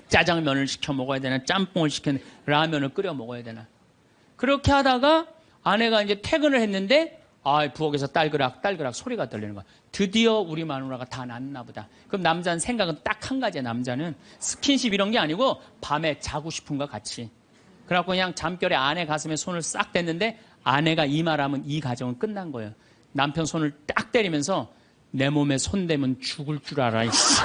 짜장면을 시켜 먹어야 되나 짬뽕을 시켜 라면을 끓여 먹어야 되나. 그렇게 하다가 아내가 이제 퇴근을 했는데 부엌에서 딸그락 소리가 들리는 거야. 드디어 우리 마누라가 다 낫나 보다. 그럼 남자는 생각은 딱 한 가지야. 남자는 스킨십 이런 게 아니고 밤에 자고 싶은 거 같이. 그래갖고 그냥 잠결에 아내 가슴에 손을 싹 댔는데 아내가 이 말하면 이 가정은 끝난 거예요. 남편 손을 딱 때리면서 내 몸에 손 대면 죽을 줄 알아. 이씨.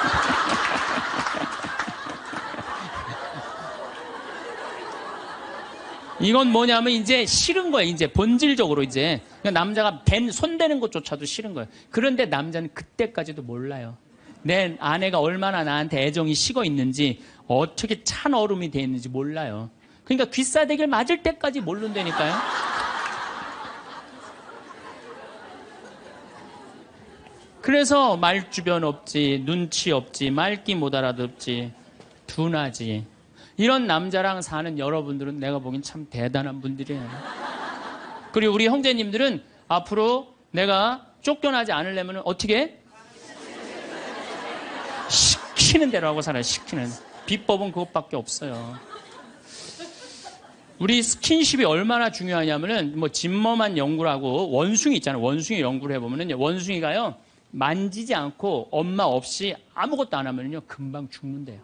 이건 뭐냐면 이제 싫은 거예요. 이제 본질적으로 이제 남자가 손 대는 것조차도 싫은 거예요. 그런데 남자는 그때까지도 몰라요. 내 아내가 얼마나 나한테 애정이 식어 있는지 어떻게 찬 얼음이 돼 있는지 몰라요. 그러니까 귀싸대기를 맞을 때까지 모른다니까요. 그래서 말주변 없지, 눈치 없지, 말귀 못 알아듣지, 둔하지. 이런 남자랑 사는 여러분들은 내가 보기엔 참 대단한 분들이에요. 그리고 우리 형제님들은 앞으로 내가 쫓겨나지 않으려면 어떻게? 시키는 대로 하고 살아요. 시키는. 비법은 그것밖에 없어요. 우리 스킨십이 얼마나 중요하냐면은 진머만 연구를 하고 원숭이 있잖아요. 원숭이 연구를 해보면은요. 원숭이가요. 만지지 않고 엄마 없이 아무것도 안 하면요. 금방 죽는데요.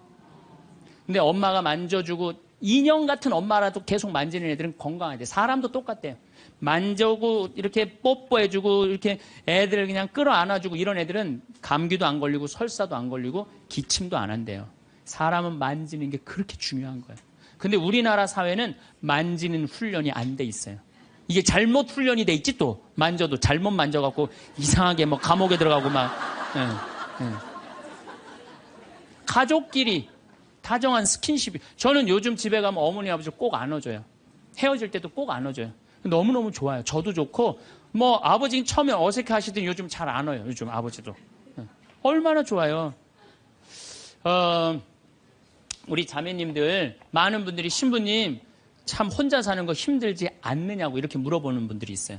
근데 엄마가 만져주고 인형 같은 엄마라도 계속 만지는 애들은 건강하대. 사람도 똑같대요. 만져고 이렇게 뽀뽀해주고 이렇게 애들을 그냥 끌어안아주고 이런 애들은 감기도 안 걸리고 설사도 안 걸리고 기침도 안 한대요. 사람은 만지는 게 그렇게 중요한 거예요. 근데 우리나라 사회는 만지는 훈련이 안 돼 있어요. 이게 잘못 훈련이 돼 있지 또 만져도 잘못 만져갖고 이상하게 감옥에 들어가고 가족끼리 다정한 스킨십이. 저는 요즘 집에 가면 어머니 아버지 꼭 안아줘요. 헤어질 때도 꼭 안아줘요. 너무너무 좋아요. 저도 좋고 아버지 처음에 어색해 하시더니 요즘 잘 안아요. 요즘 아버지도. 얼마나 좋아요. 우리 자매님들 많은 분들이 신부님 참 혼자 사는 거 힘들지 않느냐고 이렇게 물어보는 분들이 있어요.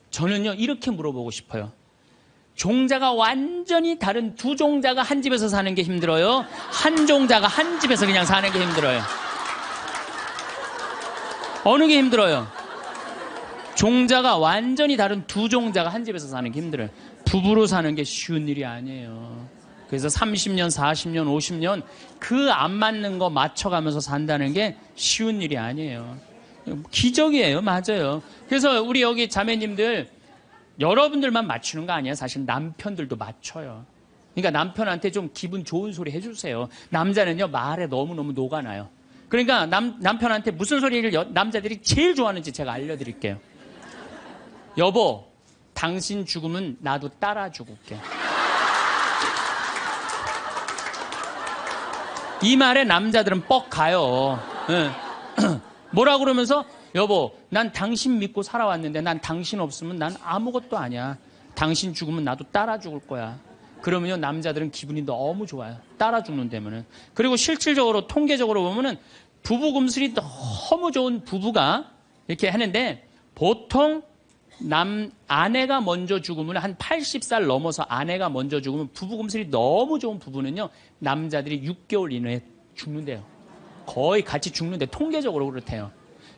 저는요 이렇게 물어보고 싶어요. 종자가 완전히 다른 두 종자가 한 집에서 사는 게 힘들어요? 한 종자가 한 집에서 그냥 사는 게 힘들어요? 어느 게 힘들어요? 종자가 완전히 다른 두 종자가 한 집에서 사는 게 힘들어요. 부부로 사는 게 쉬운 일이 아니에요. 그래서 30년, 40년, 50년 그 안 맞는 거 맞춰가면서 산다는 게 쉬운 일이 아니에요. 기적이에요. 맞아요. 그래서 우리 여기 자매님들 여러분들만 맞추는 거 아니에요. 사실 남편들도 맞춰요. 그러니까 남편한테 좀 기분 좋은 소리 해주세요. 남자는요 말에 너무너무 녹아나요. 그러니까 남편한테 무슨 소리를 남자들이 제일 좋아하는지 제가 알려드릴게요. 여보, 당신 죽으면 나도 따라 죽을게. 이 말에 남자들은 뻑 가요. 뭐라 그러면서 여보, 난 당신 믿고 살아왔는데 난 당신 없으면 난 아무것도 아니야. 당신 죽으면 나도 따라 죽을 거야. 그러면요 남자들은 기분이 너무 좋아요. 따라 죽는다면은. 그리고 실질적으로 통계적으로 보면은 부부 금슬이 너무 좋은 부부가 이렇게 하는데 보통 아내가 먼저 죽으면 한 80살 넘어서 아내가 먼저 죽으면 부부 금슬이 너무 좋은 부부는요 남자들이 6개월 이내에 죽는데요. 거의 같이 죽는데 통계적으로 그렇대요.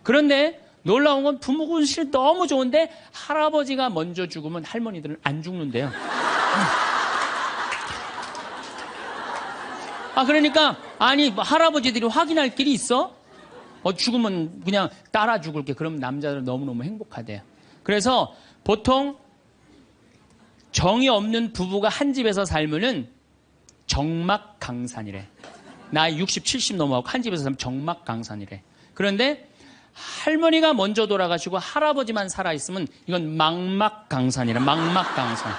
그런데 놀라운 건 부부 금슬이 너무 좋은데 할아버지가 먼저 죽으면 할머니들은 안 죽는데요. 그러니까 아니 할아버지들이 확인할 길이 있어? 죽으면 그냥 따라 죽을게. 그러면 남자들은 너무너무 행복하대요. 그래서 보통 정이 없는 부부가 한 집에서 살면은 정막강산이래. 나이 60, 70 넘어가고 한 집에서 살면 정막강산이래. 그런데 할머니가 먼저 돌아가시고 할아버지만 살아있으면 이건 망막강산이래. 망막강산.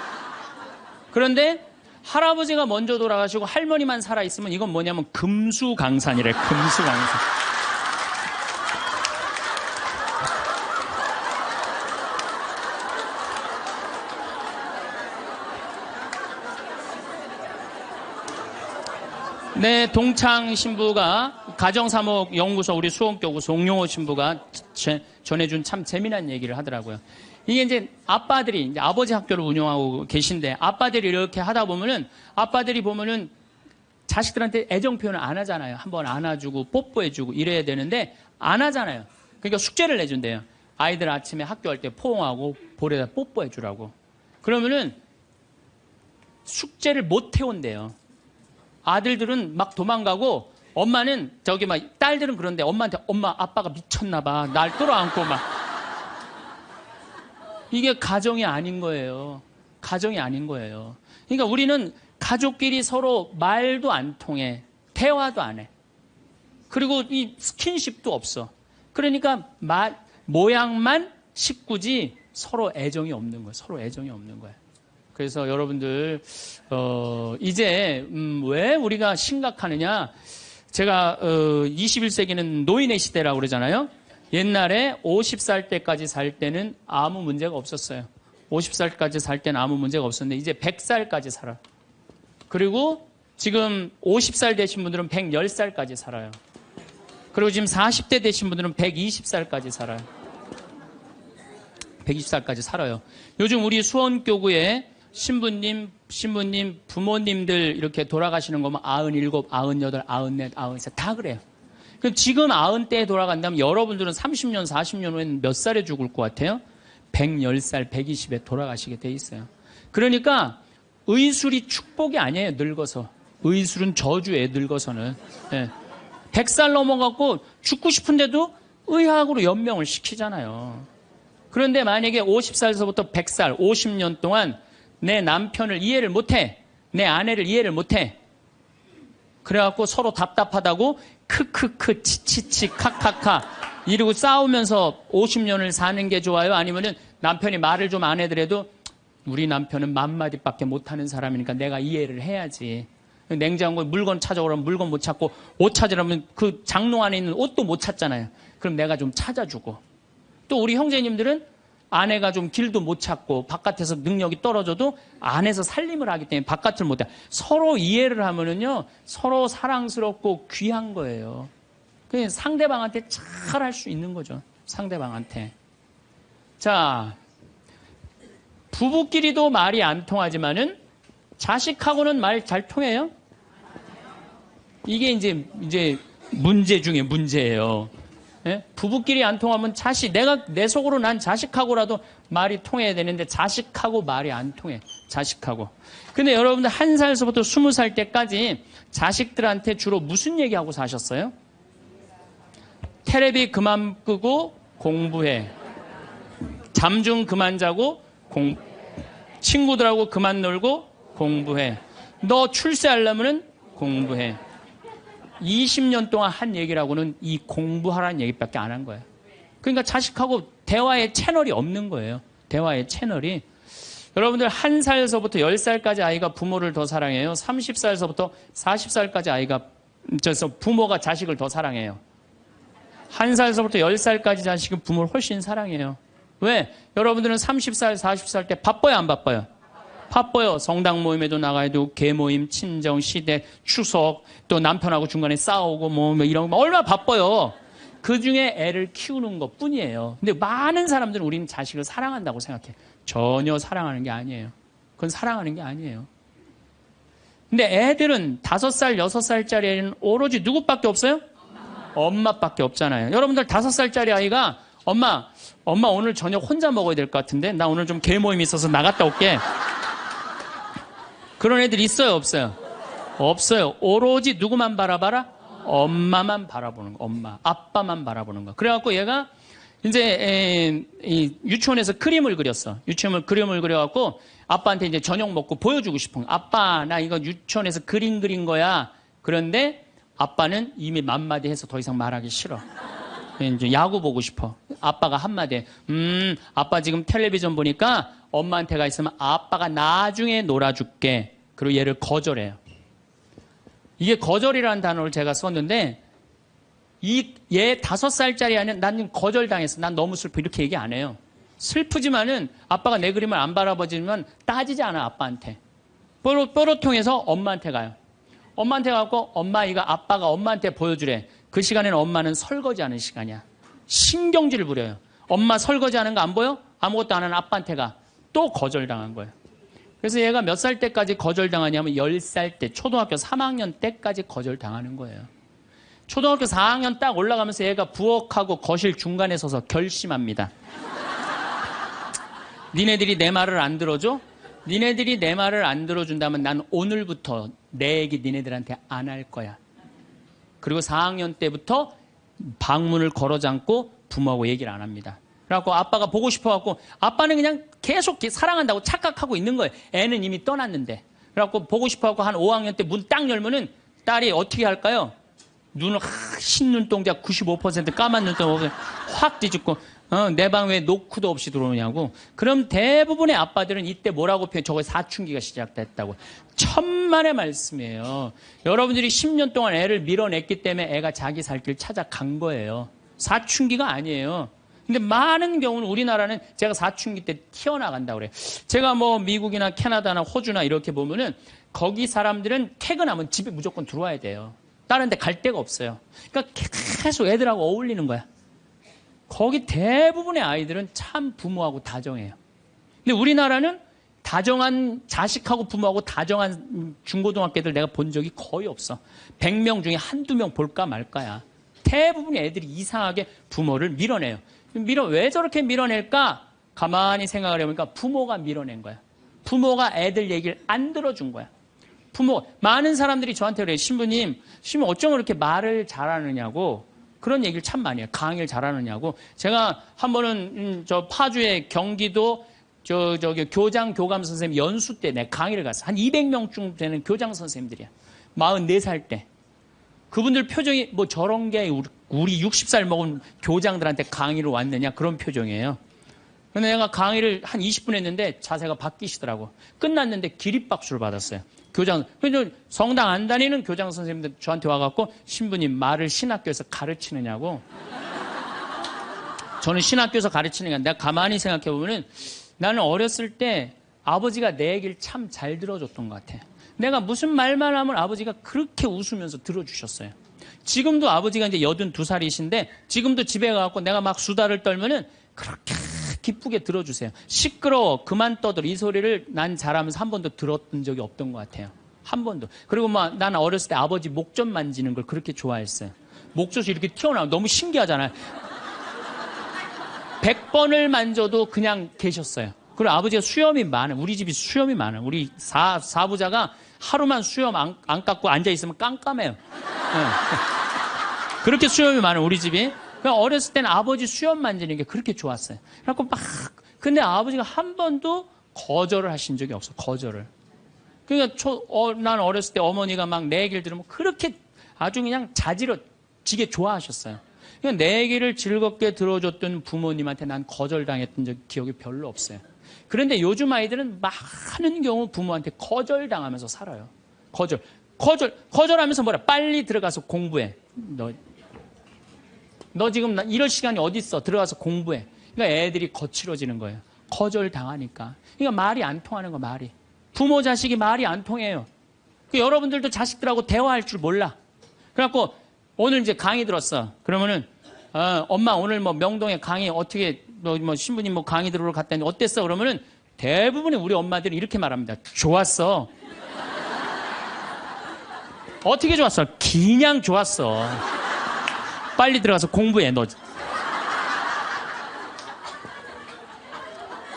그런데 할아버지가 먼저 돌아가시고 할머니만 살아있으면 이건 뭐냐면 금수강산이래, 금수강산. 네, 동창 신부가 가정사목연구소 우리 수원교구 송용호 신부가 전해준 참 재미난 얘기를 하더라고요. 이게 이제 아빠들이 이제 아버지 학교를 운영하고 계신데 아빠들이 이렇게 하다 보면은 아빠들이 보면은 자식들한테 애정 표현을 안 하잖아요. 한번 안아주고 뽀뽀해주고 이래야 되는데 안 하잖아요. 그러니까 숙제를 내준대요. 아이들 아침에 학교할 때 포옹하고 볼에다 뽀뽀해주라고. 그러면은 숙제를 못 해온대요. 아들들은 막 도망가고 엄마는 저기 막 딸들은 그런데 엄마한테 엄마 아빠가 미쳤나 봐. 날 끌어안고 막. 이게 가정이 아닌 거예요. 가정이 아닌 거예요. 그러니까 우리는 가족끼리 서로 말도 안 통해. 대화도 안 해. 그리고 이 스킨십도 없어. 그러니까 모양만 식구지 서로 애정이 없는 거예요. 서로 애정이 없는 거예요. 그래서 여러분들 이제 왜 우리가 심각하느냐. 제가 21세기는 노인의 시대라고 그러잖아요. 옛날에 50살 때까지 살 때는 아무 문제가 없었어요. 50살까지 살 때는 아무 문제가 없었는데 이제 100살까지 살아. 그리고 지금 50살 되신 분들은 110살까지 살아요. 그리고 지금 40대 되신 분들은 120살까지 살아요. 120살까지 살아요. 요즘 우리 수원교구에 신부님, 부모님들 이렇게 돌아가시는 거면 97, 98, 94, 93 다 그래요. 그럼 지금 90대에 돌아간다면 여러분들은 30년, 40년 후에는 몇 살에 죽을 것 같아요? 110살, 120에 돌아가시게 돼 있어요. 그러니까 의술이 축복이 아니에요, 늙어서. 의술은 저주예요, 늙어서는. 네. 100살 넘어갖고 죽고 싶은데도 의학으로 연명을 시키잖아요. 그런데 만약에 50살서부터 100살, 50년 동안 내 남편을 이해를 못해. 내 아내를 이해를 못해. 그래갖고 서로 답답하다고 크크크 치치치 카카카 이러고 싸우면서 50년을 사는 게 좋아요? 아니면은 남편이 말을 좀 안 해더라도 우리 남편은 맘마디밖에 못하는 사람이니까 내가 이해를 해야지. 냉장고에 물건 찾아오라면 물건 못 찾고 옷 찾으라면 그 장롱 안에 있는 옷도 못 찾잖아요. 그럼 내가 좀 찾아주고. 또 우리 형제님들은 아내가 좀 길도 못 찾고 바깥에서 능력이 떨어져도 안에서 살림을 하기 때문에 바깥을 못 해. 서로 이해를 하면은요, 서로 사랑스럽고 귀한 거예요. 그냥 상대방한테 잘 할 수 있는 거죠. 상대방한테. 자, 부부끼리도 말이 안 통하지만은 자식하고는 말 잘 통해요? 이게 이제 문제 중에 문제예요. 예? 부부끼리 안 통하면 내 속으로 난 자식하고라도 말이 통해야 되는데 자식하고 말이 안 통해. 자식하고. 근데 여러분들 1살서부터 20살 때까지 자식들한테 주로 무슨 얘기하고 사셨어요? 테레비 그만 끄고 공부해. 잠 좀 그만 자고 친구들하고 그만 놀고 공부해. 너 출세하려면 공부해. 20년 동안 한 얘기라고는 이 공부하라는 얘기밖에 안 한 거예요. 그러니까 자식하고 대화의 채널이 없는 거예요. 대화의 채널이. 여러분들 1살서부터 10살까지 아이가 부모를 더 사랑해요. 30살서부터 40살까지 부모가 자식을 더 사랑해요. 1살서부터 10살까지 자식은 부모를 훨씬 사랑해요. 왜? 여러분들은 30살, 40살 때 바빠요, 안 바빠요? 바빠요. 성당 모임에도 나가야 되고, 계모임, 친정, 시댁, 추석, 또 남편하고 중간에 싸우고 뭐 이런 거 얼마나 바빠요. 그 중에 애를 키우는 것 뿐이에요. 근데 많은 사람들은 우리는 자식을 사랑한다고 생각해. 전혀 사랑하는 게 아니에요. 그건 사랑하는 게 아니에요. 근데 애들은 5살, 6살짜리 애는 오로지 누구밖에 없어요? 엄마밖에 없잖아요. 여러분들 5살짜리 아이가 엄마 오늘 저녁 혼자 먹어야 될 것 같은데 나 오늘 좀 계모임 있어서 나갔다 올게. 그런 애들 있어요, 없어요? 없어요. 오로지 누구만 바라봐라? 엄마만 바라보는 거. 엄마, 아빠만 바라보는 거. 그래갖고 얘가 이제 유치원에서 그림을 그렸어. 유치원에서 그림을 그려갖고 아빠한테 이제 저녁 먹고 보여주고 싶은 거. 아빠, 나 이거 유치원에서 그림 그린 거야. 그런데 아빠는 이미 맘마디 해서 더 이상 말하기 싫어. 이제 야구 보고 싶어. 아빠가 한마디 해. 아빠 지금 텔레비전 보니까 엄마한테 가 있으면 아빠가 나중에 놀아줄게. 그리고 얘를 거절해요. 이게 거절이라는 단어를 제가 썼는데 얘 5살짜리 아니면 난 거절당했어. 난 너무 슬퍼. 이렇게 얘기 안 해요. 슬프지만은 아빠가 내 그림을 안 바라봐주면 따지지 않아 아빠한테. 뽀로통해서 엄마한테 가요. 엄마한테 가고 엄마 이거 아빠가 엄마한테 보여주래. 그 시간에는 엄마는 설거지하는 시간이야. 신경질을 부려요. 엄마 설거지하는 거 안 보여? 아무것도 안 하는 아빠한테 가. 또 거절당한 거예요. 그래서 얘가 몇 살 때까지 거절당하냐면 10살 때, 초등학교 3학년 때까지 거절당하는 거예요. 초등학교 4학년 딱 올라가면서 얘가 부엌하고 거실 중간에 서서 결심합니다. 니네들이 내 말을 안 들어줘? 니네들이 내 말을 안 들어준다면 난 오늘부터 내 얘기 니네들한테 안 할 거야. 그리고 4학년 때부터 방문을 걸어 잠고 부모하고 얘기를 안 합니다. 그래갖고 아빠가 보고 싶어갖고 아빠는 그냥 계속 사랑한다고 착각하고 있는 거예요. 애는 이미 떠났는데. 그래갖고 보고 싶어갖고 한 5학년 때 문 딱 열면은 딸이 어떻게 할까요? 눈을 흰눈동자 95% 까만 눈동자 확 뒤집고 내 방 왜 노크도 없이 들어오냐고. 그럼 대부분의 아빠들은 이때 뭐라고 표현? 저거 사춘기가 시작됐다고. 천만의 말씀이에요. 여러분들이 10년 동안 애를 밀어냈기 때문에 애가 자기 살 길 찾아간 거예요. 사춘기가 아니에요. 근데 많은 경우는 우리나라는 제가 사춘기 때 튀어나간다고 그래요. 제가 뭐 미국이나 캐나다나 호주나 이렇게 보면은 거기 사람들은 퇴근하면 집에 무조건 들어와야 돼요. 다른 데 갈 데가 없어요. 그러니까 계속 애들하고 어울리는 거야. 거기 대부분의 아이들은 참 부모하고 다정해요. 근데 우리나라는 다정한 자식하고 부모하고 다정한 중고등학교들 내가 본 적이 거의 없어. 100명 중에 한두 명 볼까 말까야. 대부분의 애들이 이상하게 부모를 밀어내요. 왜 저렇게 밀어낼까? 가만히 생각을 해보니까 부모가 밀어낸 거야. 부모가 애들 얘기를 안 들어준 거야. 많은 사람들이 저한테 그래요. 신부님 어쩜 그렇게 말을 잘하느냐고 그런 얘기를 참 많이 해요. 강의를 잘하느냐고. 제가 한 번은 저 파주의 경기도 저기 교장 교감 선생님 연수 때 내 강의를 갔어. 한 200명쯤 되는 교장 선생님들이야. 44살 때. 그분들 표정이 뭐 저런 게 우리 60살 먹은 교장들한테 강의를 왔느냐 그런 표정이에요. 근데 내가 강의를 한 20분 했는데 자세가 바뀌시더라고. 끝났는데 기립박수를 받았어요. 성당 안 다니는 교장 선생님들 저한테 와갖고 신부님 말을 신학교에서 가르치느냐고. 저는 신학교에서 가르치는 게 내가 가만히 생각해보면은 나는 어렸을 때 아버지가 내 얘기를 참 잘 들어줬던 것 같아. 내가 무슨 말만 하면 아버지가 그렇게 웃으면서 들어주셨어요. 지금도 아버지가 이제 82살이신데 지금도 집에 가갖고 내가 막 수다를 떨면은 그렇게 기쁘게 들어주세요. 시끄러워 그만 떠들어 이 소리를 난 잘하면서 한 번도 들었던 적이 없던 것 같아요. 한 번도. 그리고 막 나는 어렸을 때 아버지 목 좀 만지는 걸 그렇게 좋아했어요. 목젖이 이렇게 튀어나오면 너무 신기하잖아요. 100번을 만져도 그냥 계셨어요. 그리고 아버지가 수염이 많아요. 우리 집이 수염이 많아요. 우리 사부자가 하루만 수염 안 깎고 앉아있으면 깜깜해요. 네. 그렇게 수염이 많아요. 우리 집이. 어렸을 때는 아버지 수염 만지는 게 그렇게 좋았어요. 그래갖고 근데 아버지가 한 번도 거절을 하신 적이 없어. 거절을. 그러니까 난 어렸을 때 어머니가 막 내 얘기를 들으면 그렇게 아주 그냥 자지러지게 좋아하셨어요. 그러니까 내 얘기를 즐겁게 들어줬던 부모님한테 난 거절당했던 기억이 별로 없어요. 그런데 요즘 아이들은 많은 경우 부모한테 거절당하면서 살아요. 거절하면서 뭐라? 빨리 들어가서 공부해. 너 지금 이럴 시간이 어디 있어? 들어가서 공부해. 그러니까 애들이 거칠어지는 거예요. 거절당하니까. 그러니까 말이 안 통하는 거 말이. 부모 자식이 말이 안 통해요. 여러분들도 자식들하고 대화할 줄 몰라. 그래갖고 오늘 이제 강의 들었어. 그러면은 엄마 오늘 뭐 명동에 강의 어떻게 뭐 신부님 뭐 강의 들으러 갔다니 어땠어? 그러면은 대부분의 우리 엄마들이 이렇게 말합니다. 좋았어. 어떻게 좋았어? 그냥 좋았어. 빨리 들어가서 공부해, 너.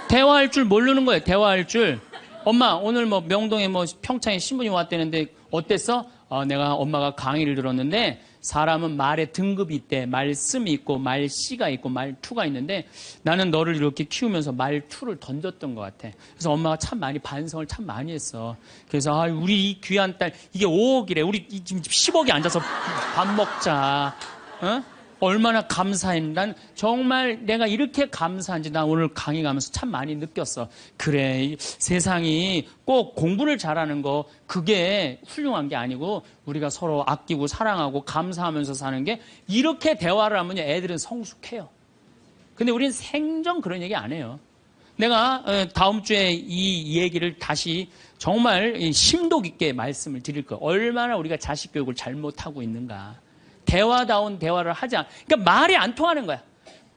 대화할 줄 모르는 거예요, 대화할 줄. 엄마, 오늘 뭐 명동에 뭐 평창에 신부님 왔다는데 어땠어? 내가 엄마가 강의를 들었는데 사람은 말에 등급이 있대. 말씀이 있고 말씨가 있고 말투가 있는데 나는 너를 이렇게 키우면서 말투를 던졌던 것 같아. 그래서 엄마가 참 많이 반성을 참 많이 했어. 그래서 우리 이 귀한 딸 이게 5억이래. 우리 지금 10억이 앉아서 밥 먹자. 어? 얼마나 감사했는지, 난 정말 내가 이렇게 감사한지 나 오늘 강의 가면서 참 많이 느꼈어. 그래, 이 세상이 꼭 공부를 잘하는 거 그게 훌륭한 게 아니고 우리가 서로 아끼고 사랑하고 감사하면서 사는 게, 이렇게 대화를 하면 애들은 성숙해요. 근데 우리는 생전 그런 얘기 안 해요. 내가 다음 주에 이 얘기를 다시 정말 심도 깊게 말씀을 드릴 거예요. 얼마나 우리가 자식 교육을 잘못하고 있는가. 대화다운 대화를 하자. 그러니까 말이 안 통하는 거야.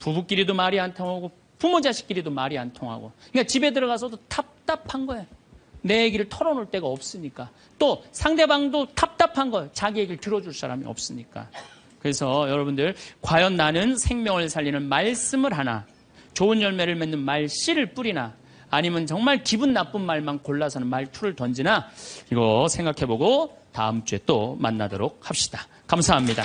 부부끼리도 말이 안 통하고 부모 자식끼리도 말이 안 통하고. 그러니까 집에 들어가서도 답답한 거예요. 내 얘기를 털어놓을 데가 없으니까. 또 상대방도 답답한 거예요. 자기 얘기를 들어줄 사람이 없으니까. 그래서 여러분들, 과연 나는 생명을 살리는 말씀을 하나, 좋은 열매를 맺는 말씨를 뿌리나, 아니면 정말 기분 나쁜 말만 골라서는 말투를 던지나, 이거 생각해보고 다음 주에 또 만나도록 합시다. 감사합니다.